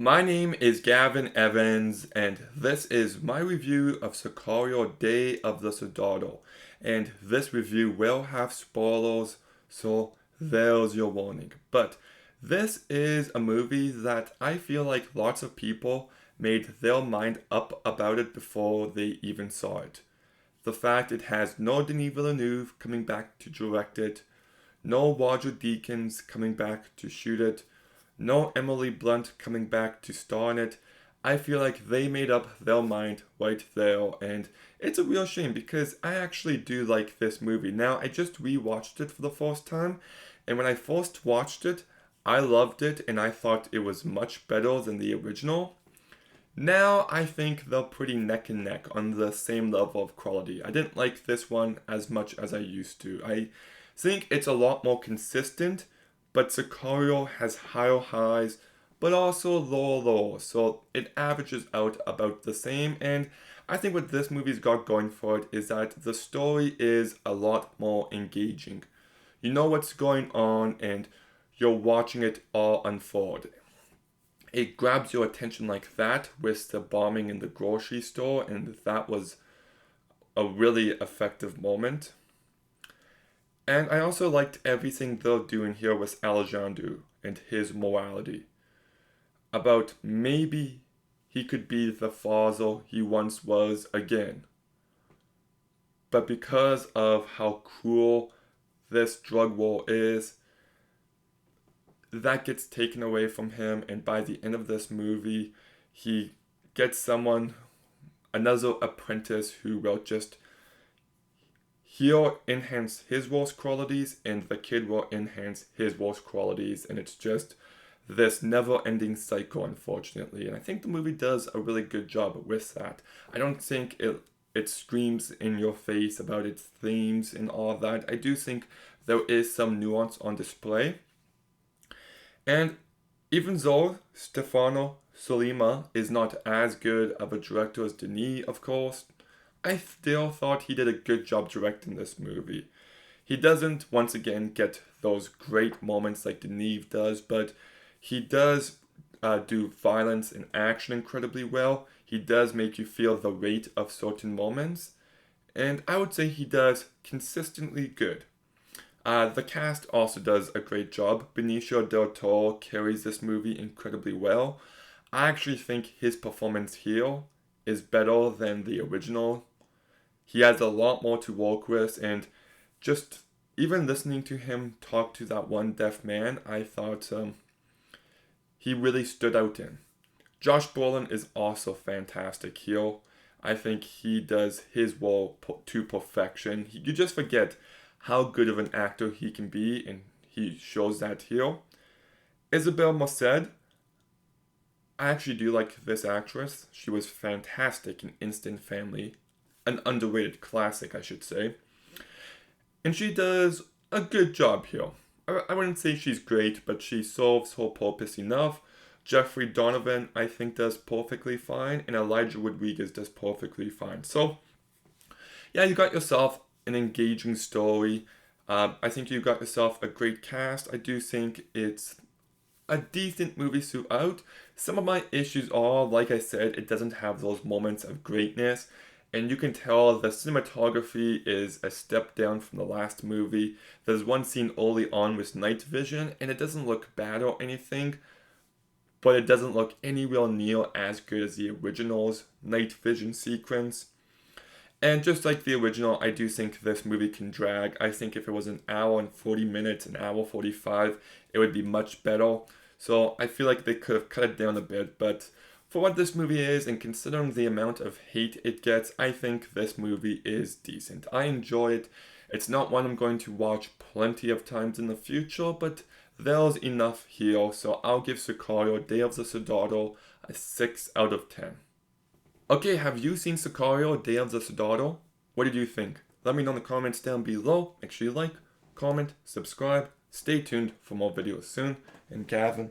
My name is Gavin Evans, and this is my review of Sicario Day of the Soldado. And this review will have spoilers, so there's your warning. But this is a movie that I feel like lots of people made their mind up about it before they even saw it. The fact it has no Denis Villeneuve coming back to direct it, no Roger Deakins coming back to shoot it, no Emily Blunt coming back to star in it. I feel like they made up their mind right there, and it's a real shame because I actually do like this movie. Now, I just rewatched it for the first time, and when I first watched it, I loved it and I thought it was much better than the original. Now, I think they're pretty neck and neck on the same level of quality. I didn't like this one as much as I used to. I think it's a lot more consistent, but Sicario has higher highs, but also lower lows, so it averages out about the same. And I think what this movie's got going for it is that the story is a lot more engaging. You know what's going on, and you're watching it all unfold. It grabs your attention like that with the bombing in the grocery store, and that was a really effective moment. And I also liked everything they're doing here with Alejandro and his morality. About maybe he could be the father he once was again. But because of how cruel this drug war is, that gets taken away from him, and by the end of this movie, he gets another apprentice who will just he'll enhance his worst qualities and the kid will enhance his worst qualities, and it's just this never-ending cycle, unfortunately. And I think the movie does a really good job with that. I don't think it screams in your face about its themes and all of that. I do think there is some nuance on display. And even though Stefano Sollima is not as good of a director as Denis, of course, I still thought he did a good job directing this movie. He doesn't, once again, get those great moments like Denis does, but he does do violence and action incredibly well. He does make you feel the weight of certain moments, and I would say he does consistently good. The cast also does a great job. Benicio del Toro carries this movie incredibly well. I actually think his performance here is better than the original. He has a lot more to work with, and just even listening to him talk to that one deaf man, I thought he really stood out in. Josh Brolin is also fantastic here. I think he does his role to perfection. You just forget how good of an actor he can be, and he shows that here. Isabel Merced, I actually do like this actress. She was fantastic in Instant Family, an underrated classic, I should say. And she does a good job here. I wouldn't say she's great, but she serves her purpose enough. Jeffrey Donovan, I think, does perfectly fine, and Elijah Rodriguez does perfectly fine. So, yeah, you got yourself an engaging story. I think you got yourself a great cast. I do think it's a decent movie throughout. Some of my issues are, like I said, it doesn't have those moments of greatness. And you can tell the cinematography is a step down from the last movie. There's one scene early on with night vision, and it doesn't look bad or anything, but it doesn't look anywhere near as good as the original's night vision sequence. And just like the original, I do think this movie can drag. I think if it was an hour and 40 minutes, an hour 45, it would be much better. So I feel like they could have cut it down a bit, but for what this movie is, and considering the amount of hate it gets, I think this movie is decent. I enjoy it. It's not one I'm going to watch plenty of times in the future, but there's enough here, so I'll give Sicario Day of the Soldado a 6 out of 10. Okay, have you seen Sicario Day of the Soldado? What did you think? Let me know in the comments down below. Make sure you like, comment, subscribe. Stay tuned for more videos soon. And Gavin